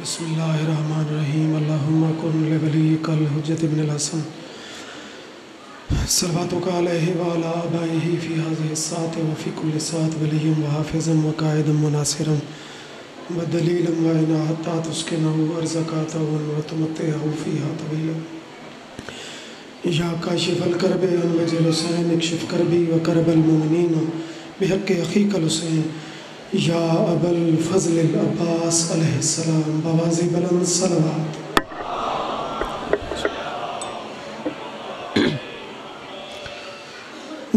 بسم اللہ الرحمن الرحیم اللہم کن لولیک الحجت ابن الحسن صلواتک علیہ وعلا آبائہ فی هذه الساعة وفی کل ساعة ولیہ وحافظا وقائدا وناصرا ودلیلا وعنا حتی تسکنہ ارزقاتا وتمتعہ فیہا طویلا یا کاشف الکرب عن وجہ الحسین اکشف کربی وکرب المؤمنین بحق اخیک الحسین یا ابا الفضل العباس علیہ السلام بوازی بلند صلوات۔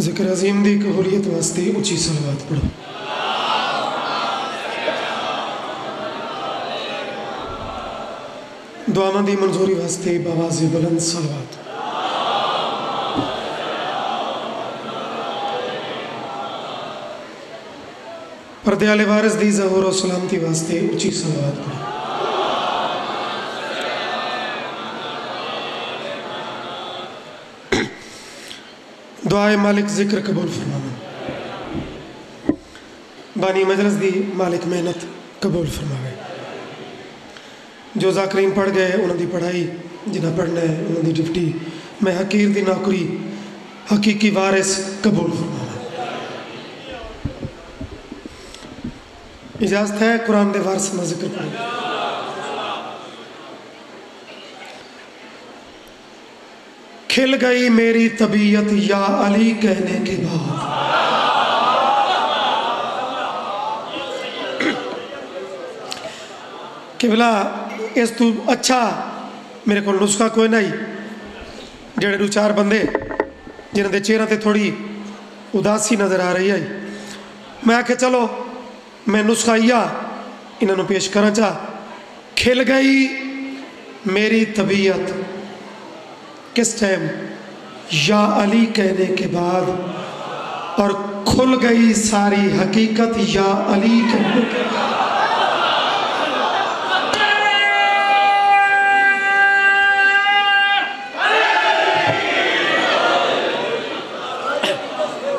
ذکر عظیم دی قبولیت واسطے اچھی صلوات پڑھو۔ دعا دی منظوری واسطے بوازی بلند صلوات۔ پردے والے وارث دی ظہور و سلامتی واسطے اچھی صلوات پڑھو۔ دعائے مالک ذکر قبول فرماوے، بانی مجلس دی مالک محنت قبول فرماوے۔ جو ذاکرین پڑھ گئے انہوں دی پڑھائی جنہیں پڑھنا ہے انہوں دی ڈیوٹی میں حقیر دی نوکری حقیقی وارث قبول فرماوے۔ اجازت ہے قرآن دے وارث میں ذکر پڑھیں۔ کھل گئی میری طبیعت یا علی کہنے کے بعد، کہ بلا اس تو اچھا میرے کو نسخہ کوئی نہیں۔ جڑے دو چار بندے جنہوں دے چہرہ تے تھوڑی اداسی نظر آ رہی ہے، میں آکھے چلو میں نسخہ انہوں نے پیش کرنا چاہ۔ کھل گئی میری طبیعت کس ٹائم؟ یا علی کہنے کے بعد، اور کھل گئی ساری حقیقت یا علی کہنے کے بعد۔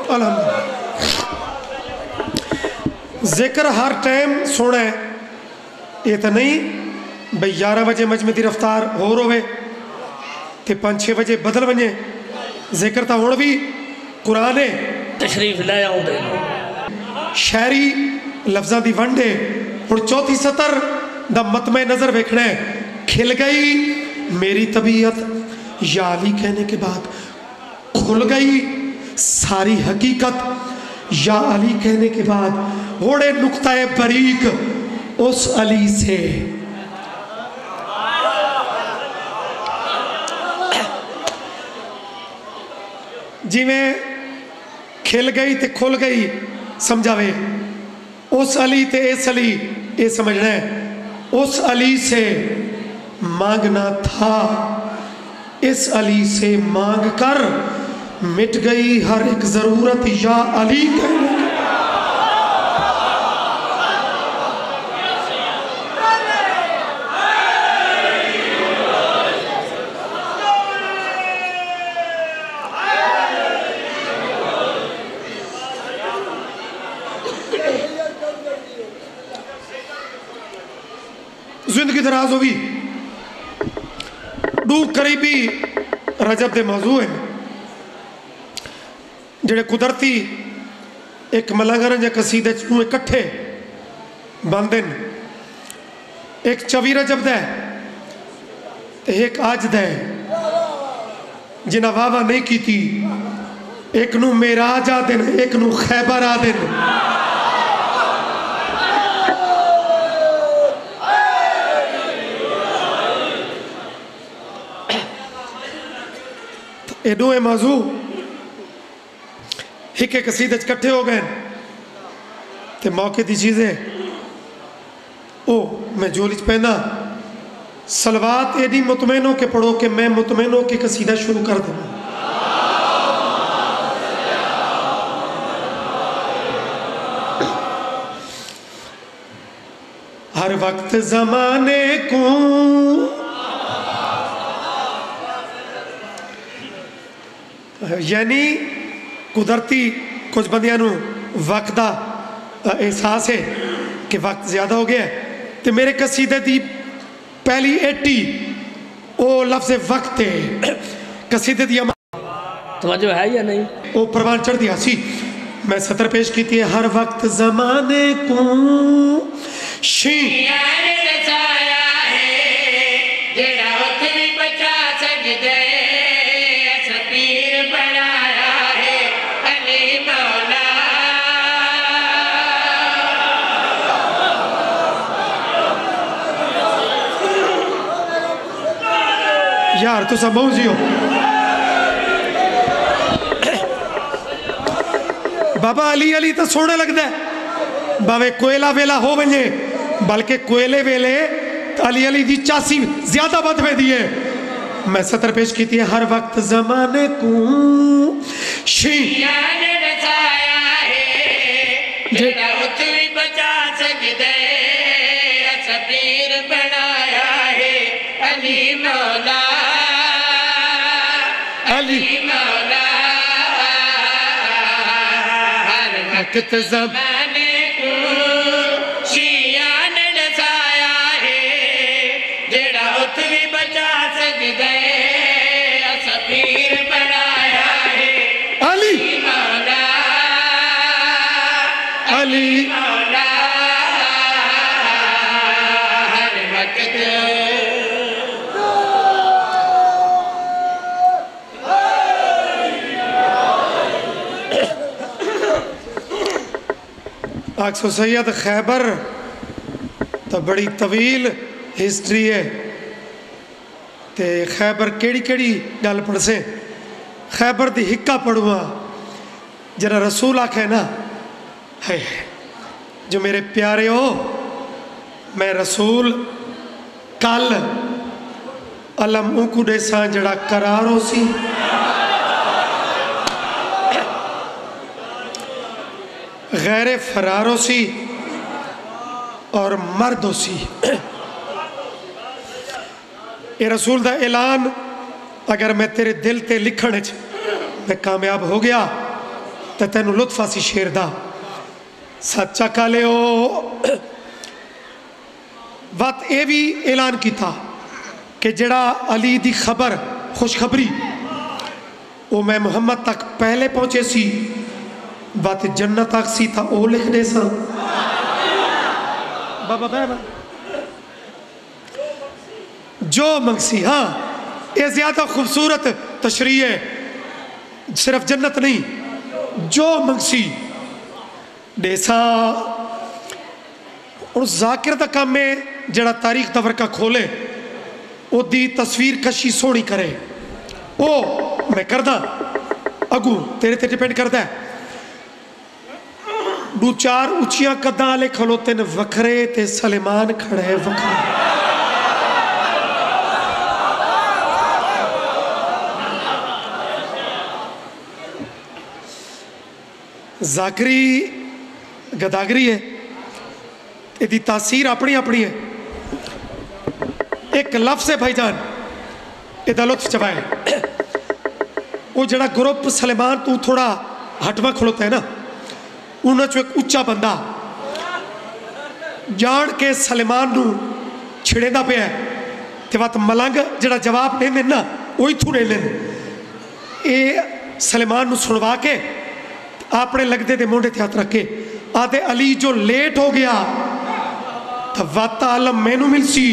الحمدللہ ذکر ہر ٹائم سونا ہے، یہ تو نہیں بھئی 11 بجے مجمع دی رفتار ہو روے تے 5-6 بجے بدل بنے۔ ذکر تا ہون بھی قرآن ہے، تشریف لے آؤں دے شہری لفظہ دی ونڈے اور چوتھی سطر دا متمع نظر ویکھنا ہے۔ کھل گئی میری طبیعت یا علی کہنے کے بعد، کھل گئی ساری حقیقت یا علی کہنے کے بعد، ہوڑے نقطہ بریک اس علی سے۔ جی میں کھل گئی تے کھل گئی سمجھاوے، اس علی تے اس علی یہ سمجھنا ہے، اس علی سے مانگنا تھا، اس علی سے مانگ کر مٹ گئی ہر ایک ضرورت یا علی کہنے کے۔ زندگی دراز ہوئی، دو قریبی رجب دے موضوع ہیں جڑے قدرتی ایک ملنگرن یا قصیدے چنو اکٹھے باندن۔ ایک 24 رجب دے ایک آج دے جنہ واوا نہیں کی تھی، ایک نو میراج آدن ایک نو خیبر آدن۔ یہ دو موضوع ایک قصیدے کٹھے ہو گئے تے موقع دی چیزیں او میں جولیچ پہنا صلوات ایڈی مطمئنوں کے پڑھو کہ میں مطمئنوں کے قصیدہ شروع کر دوں۔ ہر وقت زمانے کو یعنی قدرتی کچھ بندیاں وقت دا احساس ہے کہ وقت زیادہ ہو گیا ہے تو میرے قصیدے دی پہلی 80 او لفظ وقت ہے قصیدے دیا توجہ ہے یا نہیں؟ او پروان چڑھ دیا سی میں سطر پیش کیتی ہے ہر وقت زمانے کو شیعان رسایا ہے جڑا اتھ بھی بچا سکدے سفیر بنایا ہے علی مولا یار تو سب موزی ہو بابا علی علی تو سونے لگ دے باوے کوئلہ ویلہ ہو بنجے بلکہ کوئلے ویلے علی علی دی چاسی زیادہ بد میں دیئے میں سطر پیش کی تھی ہر وقت زمانے کو شیعان رسایا ہے جڑا اتھ بھی بچا سکدے سفیر بنایا ہے علی مولا علی مولا ہر وقت زمانے کو شیعان رسایا ہے جڑا اتھ بھی بچا سکدے سفیر بنایا ہے علی مولا علی مولا ہر وقت آکسو سید خیبر تو بڑی طویل ہسٹری ہے تے خیبر کیڑی کیڑی گل پڑھ سے خیبر دی ہکا پڑھوا جرا رسول آکھے نا ہے جو میرے پیارے ہو میں رسول کل علم اونکو ڈیساں جڑا قرارو سی غیر فرارو سی اور مردو سی اے رسول دا اعلان اگر میں تیرے دل تے لکھنے میں کامیاب ہو گیا تو تینو لطفہ سی شیر دا سچا کالے ہو وقت اے بھی اعلان کی تھا کہ جڑا علی دی خبر خوشخبری وہ میں محمد تک پہلے پہنچے سی بات جنت تک سی تھا او لکھ دے سا بابا بابا جو منگسی ہاں یہ زیادہ خوبصورت تشریح ہے صرف جنت نہیں جو منگسی دیسا اور ذاکر دا کام میں جڑا تاریخ دور کا کھولے او دی تصویر کشی سونی کرے او میں کردہ اگو تیرے تے ڈیپینڈ کردہ ہے دو چار اچھیاں قداں لے کھلوتے نے وکھرے تے سلیمان کھڑے وکھرے ذاکری گداگری ہے یہ تاثیر اپنی اپنی ہے ایک لفظ ہے بھائی جان یہ لطف چبائے وہ جڑا گروپ سلیمان تو تھوڑا ہٹوا کھلوتا ہے نا انہوں نے ایک اچھا بندہ جان کے سلیمان نو چھڑے دا پہ ہے تے وقت ملنگ جڑا جواب نہیں دینا وہی تھو نہیں دینا اے سلیمان نو سنوا کے اپنے لگ دے مونڈے تھے ہاتھ رکھے آدھے علی جو لیٹ ہو گیا تو وقت علم میں نو مل سی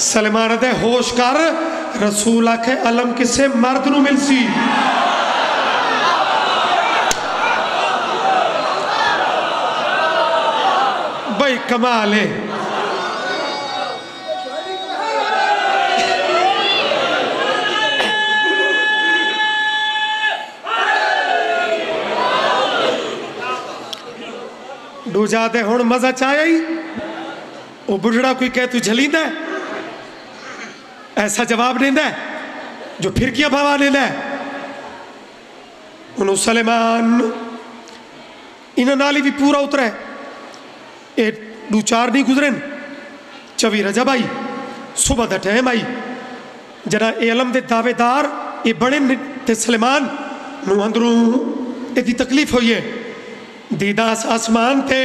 سلیمان آدھے ہوش کر رسول آکھے علم کسے مرد نو مل سی بھائی کمال ہے ڈو جاتے ہون مزہ چاہے ہی وہ بڑھڑا کوئی کہے تو جھلین دے ایسا جواب نہیں دے جو پھر کیا بھاوا نہیں دے انہوں سلیمان انہوں نالی بھی پورا اترے اے دو چار نہیں گزرن چوی رجب آئی صبح دا ٹائم آئی جنا اے علم دے دعوے دار اے بڑے تے سلیمان نو اندروں اے دی تکلیف ہوئی ہے دیداس آسمان تے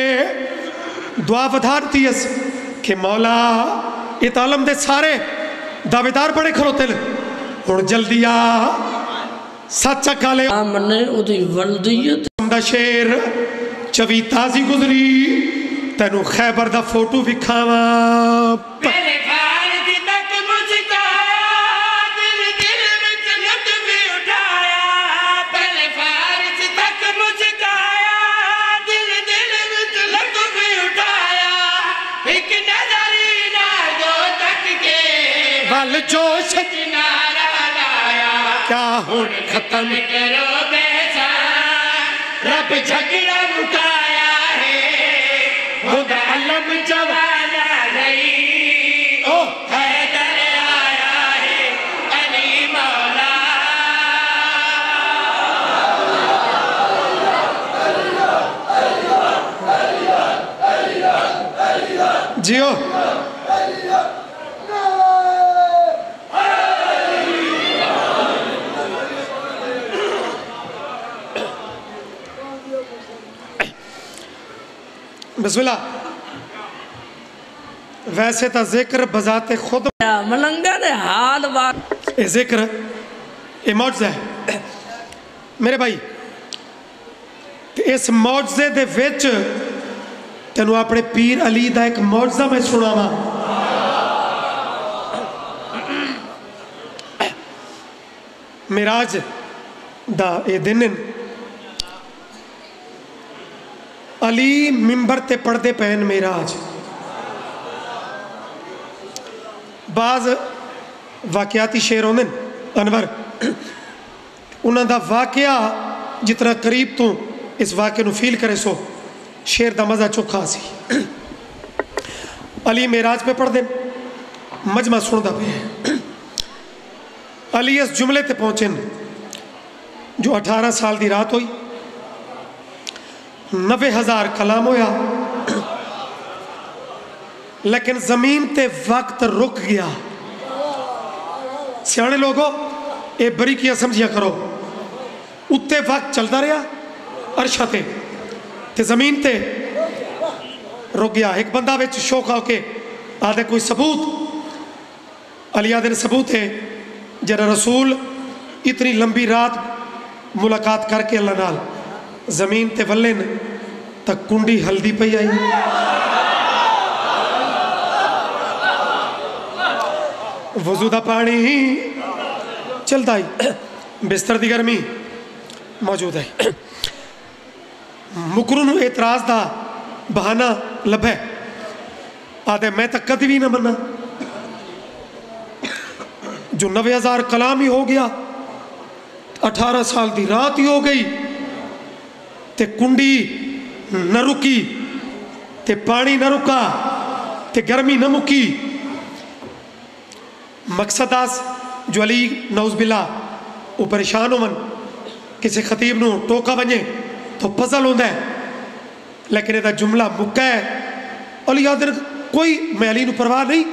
دعا ودھار تیس کہ مولا یہ عالم دے سارے دعویدار بڑے کھلوتے ہیں ہن جلدی آ سچ کالے آمنے ادھی ولدیت دا شیر چوی تازی گزری تینو خیبر دا فوٹو وکھاواں پہلے فارغ تک مسکایا دل دل وچ لطف اٹھایا پہلے فارغ تک مسکایا دل دل وچ لطف اٹھایا ایک نظری نہ دو تک کے ول جوش نعرہ لایا کیا ہن ختم کرو بحثان رب جھگڑا مکایا ہے خدا علم جوانا نہیں حیدر آیا ہے علی مولا جیو بسم اللہ ویسے تا ذکر بذات خود ملنگا نے حال واقع اے ذکر اے معجزہ ہے میرے بھائی اس معجزے دے وچ تینوں اپنے پیر علی دا ایک معجزہ میں سناواں معراج دا اے دن علی ممبر تے پڑھدے پہن معراج بعض واقعاتی شعر ہوندے انور انہاں دا واقعہ جتنا قریب تو اس واقعے نو فیل کرے سو شعر دا مزہ چوکھا سی علی معراج پہ پڑھ دیں مجمع سن دا پہ علی اس جملے تے پہنچن جو 18 سال دی رات ہوئی 90,000 کلام ہویا لیکن زمین تے وقت رک گیا سیانے لوگوں اے بری کیا سمجھیا کرو اتے وقت چلتا رہا عرشہ تے زمین تے رک گیا ایک بندہ وچ شوق ہو کے آدھے کوئی ثبوت علی آدھے ثبوت ہے جرا رسول اتنی لمبی رات ملاقات کر کے اللہ نال زمین تے ولن تک کنڈی ہلدی پئی آئی وضو دا پانی چلتا ہی بستر دی گرمی موجود ہے مکرون اعتراض دا بہانہ لبھے آدھے میں تک کدی بھی نہ منا جو 90,000 کلام ہی ہو گیا 18 سال دی رات ہی ہو گئی تے کنڈی نہ رکی تے پانی نہ رکا تے گرمی نہ مکی مقصد آس جو علی نعوذ باللہ وہ پریشان ہو کسی خطیب نو ٹوکا بنجے تو پزل ہوندہ ہے لیکن یہ جملہ مکہ ہے علی آدھر کوئی میں علی نو پرواہ نہیں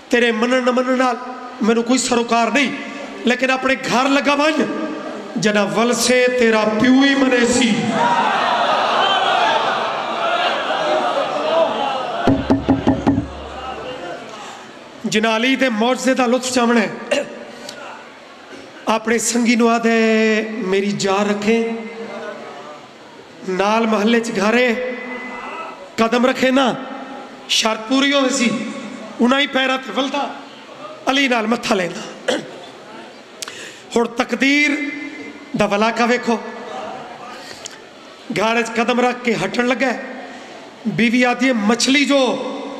تیرے منن نہ منن نال میں نو کوئی سروکار نہیں لیکن اپنے گھر لگا بن جنا ول سے تیرا پیوئی منے سی جنا علی دے معجزے دا لطف چاونا ہے اپنے سنگی نو آدھے میری جا رکھیں نال محلے چ گھرے قدم رکھے نا شرط پوری ہو سی انہاں ہی پیرا تے ولدا علی نال متھا لینا اور تقدیر دا ولاکہ ویکھو گھر قدم رکھ کے ہٹن لگا ہے بیوی آدھی مچھلی جو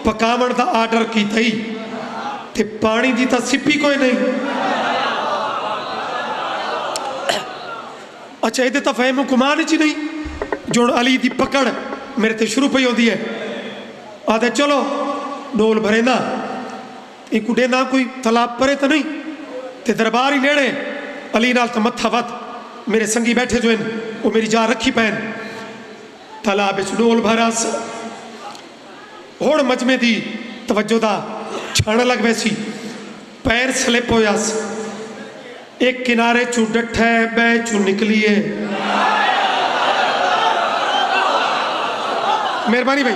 پکاون دا آرڈر کی تھی تے پانی دی تا سپی کوئی نہیں اچھا یہ تا فہم کمان چی نہیں جو علی دی پکڑ میرے تے شروع پہ ہو دی ہے آدھے چلو ڈول بھرے نا ایک اڈے نا کوئی طلاب پرے تا نہیں تے دربار ہی نیڑے علی نال تا متھا وط میرے سنگی بیٹھے جو ہیں وہ میری جا رکھی پہن طلاب اس ڈول بھرا ہوڑ مجمع دی توجہ دا چھانا لگ ویسی پیر سلپ ہو یاس ایک کنارے چو ڈٹھے بے چو نکلیے مہربانی بھائی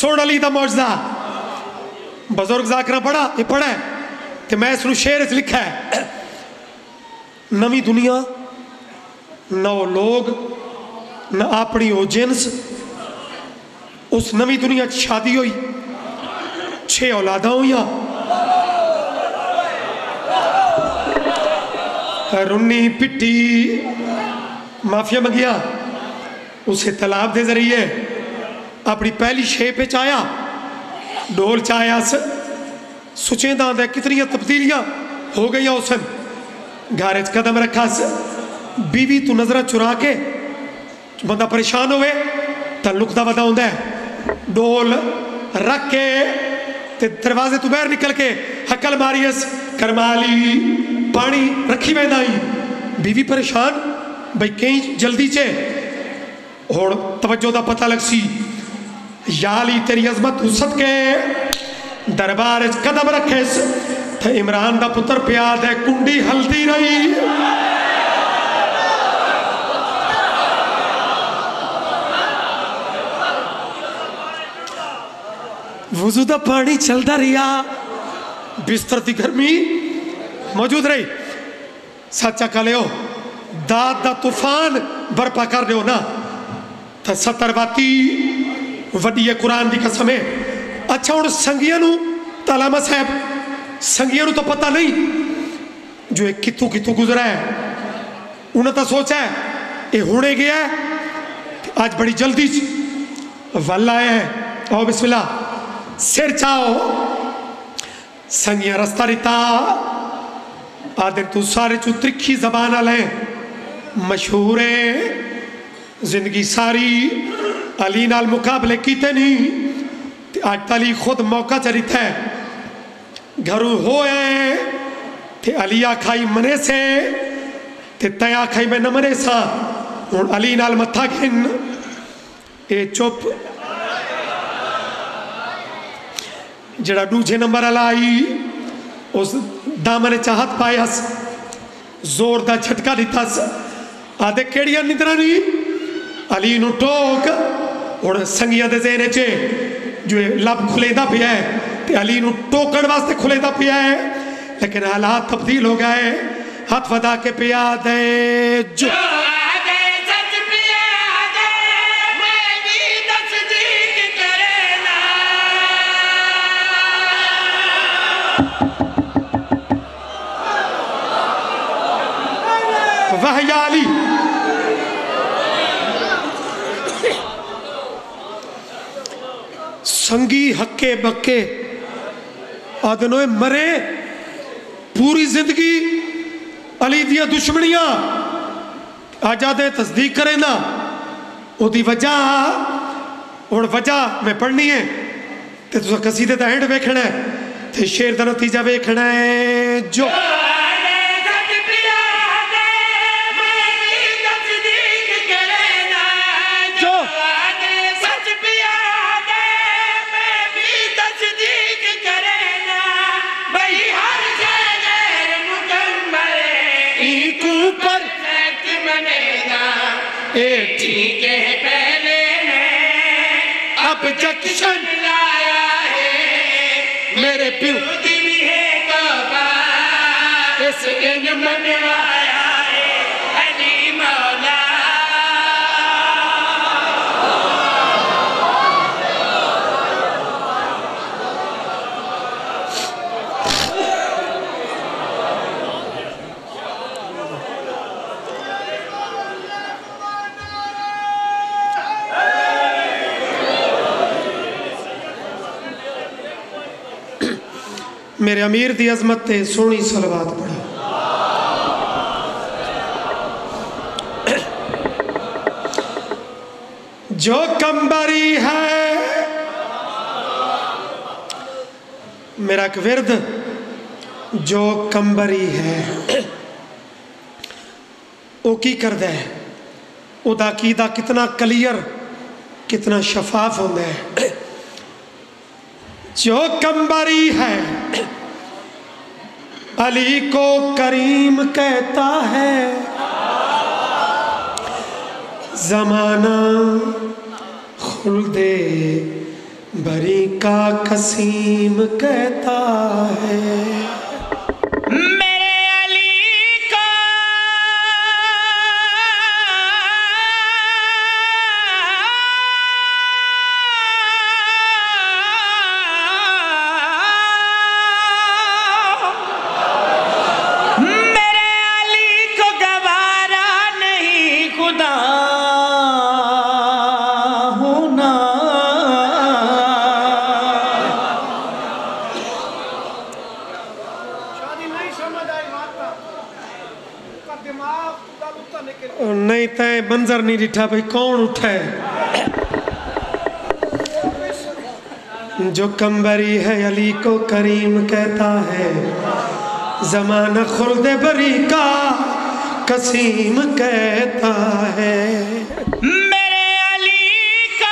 سن علی دا موجزہ بزرگ ذاکرہ پڑھا یہ پڑھا ہے کہ میں اس نو شعر اس لکھا ہے نمی دنیا نہ وہ لوگ نہ اپنی وہ جنس اس نمی دنیا شادی ہوئی 6 اولادہ ہوئیاں رنی پٹی معافیا منگیا اسے طلاب دے ذریعے اپنی پہلی شے پہ چایا ڈول چایا سچیں دان دے کتنی تبدیلیاں ہو گئی اسن گھارج قدم رکھا بیوی تو نظرہ چرا کے بندہ پریشان ہوئے تعلق دا ودا ہوندہ ہے ڈول رکھ کے تے دروازے تو باہر نکل کے حکل ماریس کرمالی پانی رکھی میں دائی بیوی پریشان بھئی کہیں جلدی چے اور توجہ دا پتہ لگ سی یالی تیری عظمت حسد کے دربار قدم رکھے تھا عمران دا پتر پیاد ہے کنڈی ہلدی رہی وضو دا پانی چلتا رہیا بستر دی گرمی موجود رہی سچا کالے ہو داد دا طوفان برپا کر دے ہو نا تا 70 باتی وڈی قرآن دی قسم ہے اچھا اور سنگیانو تالامہ صاحب سنگیانو تو پتہ نہیں جو ایک کتو گزرا ہے انہوں تا سوچا ہے یہ ہونے گیا ہے آج بڑی جلدی واللہ ہے آؤ بسم اللہ سر چاہو سنگیاں رستہ ریتا آدھر تو سارے چو ترکھی زبان آلیں مشہور ہے زندگی ساری علی نال مقابلے کیتے نہیں آج تالی خود موقع چریتا ہے گھروں ہوئے تے علی آکھائی منے سے تے تے آکھائی میں نمنے سا اور علی نال متھا گھن اے چپ جڑا دوجھے نمبر علائی اس دامن چاہت پائیس زور دا جھٹکا دیتا آدھے کیڑیاں ندرانی علی نو ٹوک اور سنگیاں دے زینے چے جو لب کھلے دا پیا ہے تے علی نو ٹوکڑ واسطے کھلے دا پیا ہے لیکن حالات تبدیل ہو گئے ہاتھ ودا کے پیا دے جو وحی علی سنگی حقے بکے آدھنوے مرے پوری زندگی علی دیا دشمنیاں آجادے تصدیق کریں نا او دی وجہ اور وجہ میں پڑھنی ہے تے تو قصیدے دا ہینڈ ویکھنا ہے تے شیر دا نتیجہ ویکھنا ہے جو ٹھیک ہے پہلے میں اب جکشن لایا ہے میرے پیو بھی ہے کعبہ اس دن منوایا ہے علی مولا میرے امیر دی عظمت تے سونی صلوات پڑھا جو کمبری ہے میرا ایک ورد جو کمبری ہے او کی کر دے او دا عقیدہ کتنا کلیر کتنا شفاف ہوندہ ہے جو کمبری ہے علی کو کریم کہتا ہے زمانہ خلد بری کا قسیم کہتا ہے میرے علی کو میرے علی کو گوارا نہیں خدا ہونا نہیں تے منظر نہیں ڈٹھا بھئی کون اٹھا ہے جو کمبری ہے علی کو کریم کہتا ہے زمانہ خلد بری کا قسیم کہتا ہے میرے علی کا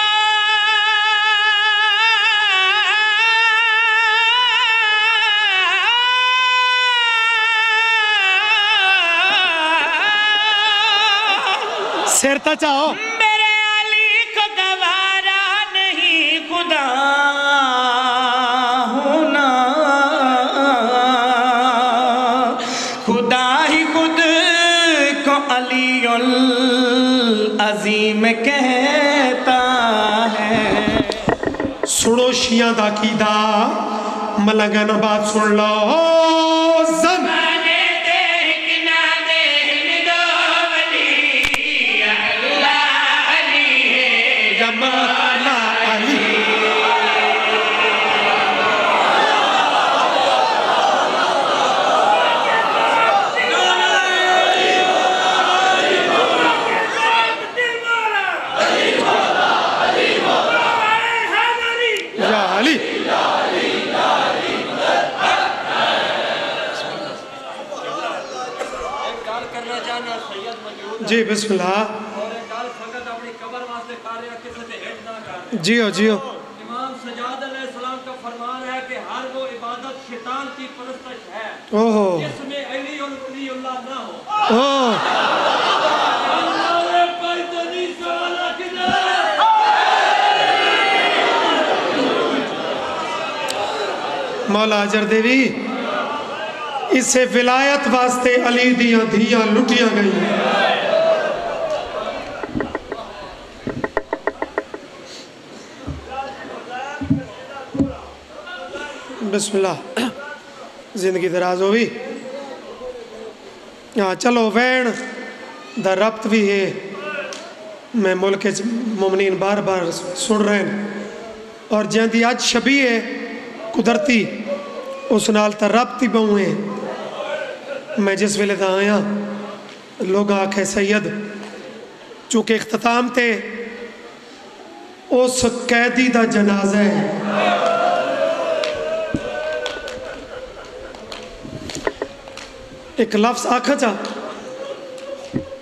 سیرتا چاہو میرے علی کو گوارا نہیں خدا ہونا خدا ہی خود کو علی العظیم کہتا ہے سنو شیعہ دا عقیدہ ملنگانہ بات سن لو زن جی بسم اللہ جیو جیو امام سجاد علیہ السلام کا فرمان ہے کہ ہر وہ عبادت شیطان کی پرستش ہے اوہو جس میں علی اللہ نہ ہو اوہ مولا اجر دیوی اس سے ولایت واسطے علی دیاں دھیاں لٹیاں گئی بسم اللہ زندگی دراز ہوئی چلو وین دا ربط بھی ہے میں ملک مومنین بار بار سن رہے ہیں اور جہاں آج شبیہ ہے قدرتی اس نال تا ربط ہی بہوں ہیں میں جس ویلے دا آیا لوگ آکھے سید چونکہ اختتام تے اس قیدی دا جنازہ ہے ایک لفظ آکھا چاہ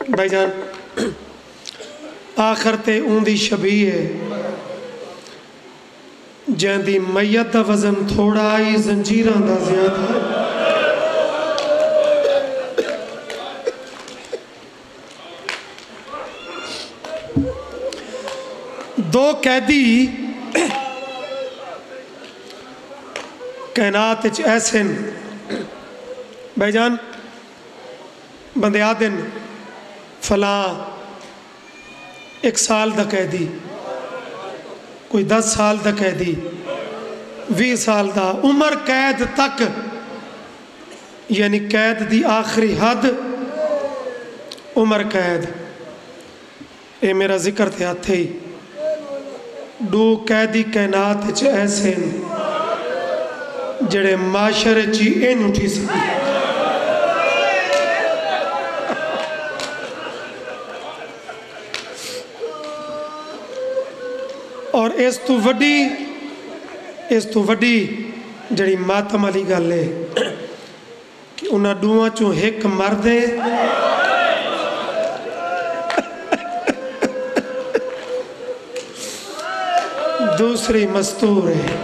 بھائی جان آخر تے اوندی شبیہ ہے جہاں دی میت دا وزن تھوڑا آئی زنجیران دا زیادہ ہے دو قیدی کائنات ایسے بھائی جان بندے آدن فلاں 1 سال دا قیدی کوئی 10 سال دا قیدی 20 سال دا عمر قید تک یعنی قید دی آخری حد عمر قید اے میرا ذکر تھے آتے ہی دو قیدی کائنات ایسے جڑے معاشرے چی این اٹھی سکتے اور اس تو وڈی جڑی ماتم علی گل ہے کہ انہاں دوواں چوں ایک مرد ہے دوسری مستور ہے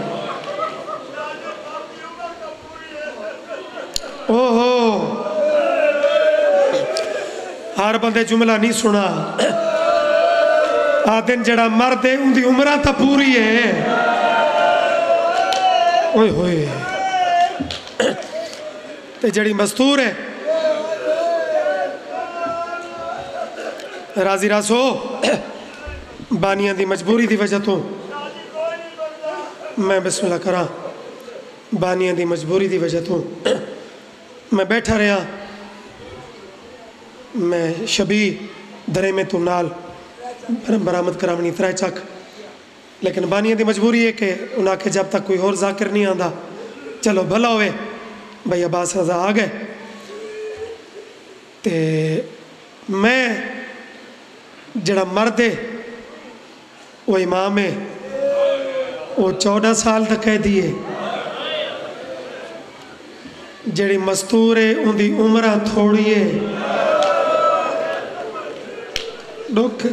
اوہو ہر بندے جملہ نہیں سنا آدن جڑا مرد ہے ان دی عمرہ تا پوری ہے اوئے ہوئے تے جڑی مستور ہے راضی راسو بانیاں دی مجبوری دی وجہ تو میں بسم اللہ کراں بانیاں دی مجبوری دی وجہ تو میں بیٹھا رہا میں شبی درے میں تو نال برآمد کراونی ترائے چک لیکن بانیاں دی مجبوری ہے کہ انہاں کے جب تک کوئی اور ذاکر نہیں آندا چلو بھلا ہوئے بھئی عباس رضا آ گئے تے میں جڑا مرد ہے وہ امام ہے وہ 14 سال تک قیدی ہے جڑی مستور ہے ان دی عمرہ تھوڑی ہے ڈوک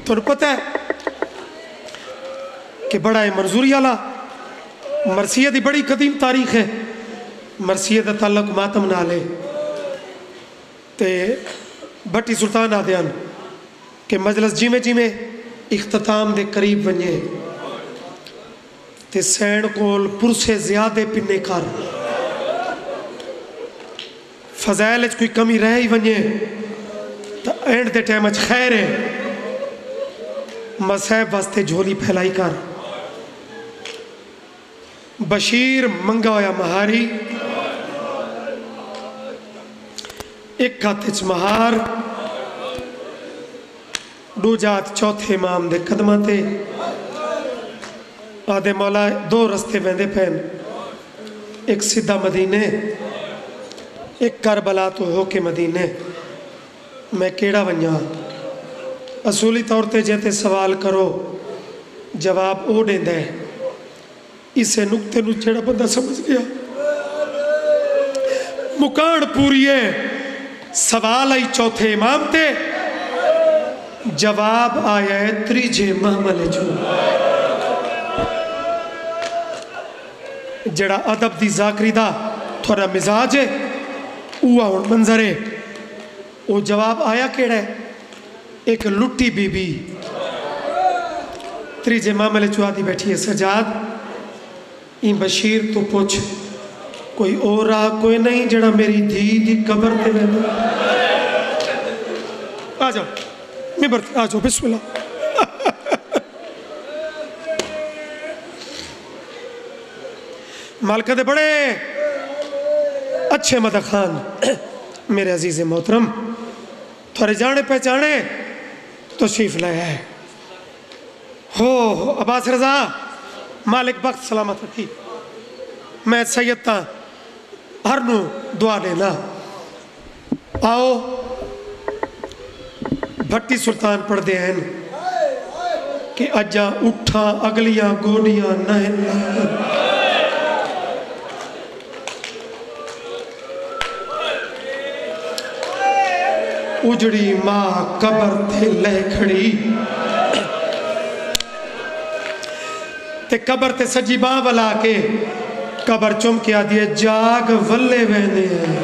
تو پتہ ہے کہ بڑا ہے منظوری اللہ مرثیہ دی بڑی قدیم تاریخ ہے مرثیہ دا تعلق ماتم نالے تے بٹی سلطان آدیان کہ مجلس جی میں اختتام دے قریب ونجے تے سین کول پرسے زیادہ پنے کر فضائل کوئی کمی رہ ہی ونجے تا اینڈ دے ٹائم خیر ہے مسیب واسطے جھولی پھیلائی کر بشیر منگا ہویا مہاری ایک ہاتھ مہار دو جات چوتھے امام دے قدماتے آدھے مولا دو رستے ویندے پہن ایک سدھا مدینے ایک کربلا تو ہو کے مدینے میں کیڑا ونیا اصولی طور تے جیتے سوال کرو جواب او دے دے اسے نکتے نو جڑا بندہ سمجھ گیا مکان پوری ہے سوال آئی چوتھے امام تے جواب آیا ہے تریجے محمل جو جڑا ادب دی ذاکری دا تھوڑا مزاج ہے اوہ ہون منظر ہے وہ جواب آیا کیڑا ہے ایک لٹی بی بی تریجے محمل جو آدھی بیٹھی ہے سجاد این بشیر تو پوچھ کوئی اور آ کوئی نہیں جڑا میری دھی دی قبر تے رہنا آ جاؤ ممبر تے آ جاؤ بسم اللہ مالکہ دے بڑے اچھے مدد خان میرے عزیز محترم تھوڑے جانے پہچانے تشریف لے ہے ہو عباس رضا مالک بخت سلامت رکھی میں سید تا ہر نو دعا دینا آؤ بھٹی سلطان پڑھ دے ہیں کہ اجا اٹھا اگلیاں گوڑیاں نہن اجڑی ماں قبر تھے لے کھڑی تے قبر تے سجی باں والا کے قبر چم کے آدھیے جاگ ولے ویندے ہیں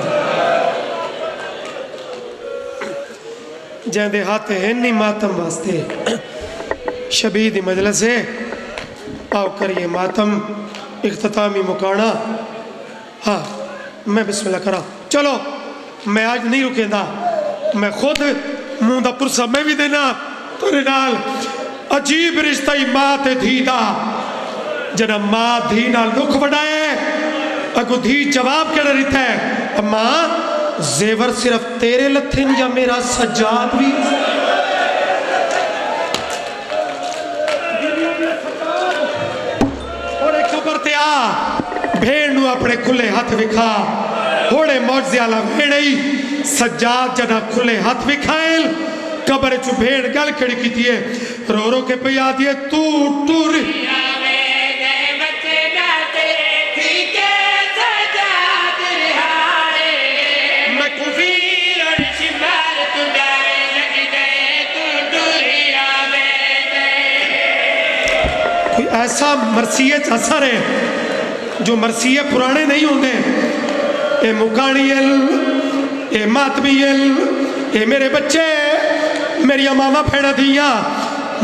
جہندے ہاتھے ہیں نہیں ماتم واسطے شبیدی مجلس ہے آؤ کریے ماتم اختتامی مکانا ہاں میں بسم اللہ کرا چلو میں آج نہیں رکیں دا میں خود موندہ پرسہ میں بھی دینا تو رنال عجیب رشتہ ہی ماں تے دھی دا جنہ ماں دھی نال لکھ بڑھائے اگو دھی جواب کیا رہتا ہے ماں زیور صرف تیرے لتھن یا میرا سجاد بھی اور ایک قبر تے آ بھیڑ نو اپنے کھلے ہاتھ وکھا ہوڑے موجزے آلہ بھیڑی سجاد جنہ کھلے ہاتھ وکھائل قبر چو بھیڑ گل کھڑی کی دیئے رو رو کے پیا دیئے تو ٹور کوئی ایسا مرثیت اثر ہے جو مرثیے پرانے نہیں ہوندے اے مکانیل اے ماتمیل اے میرے بچے میری ماما پھیڑا دیاں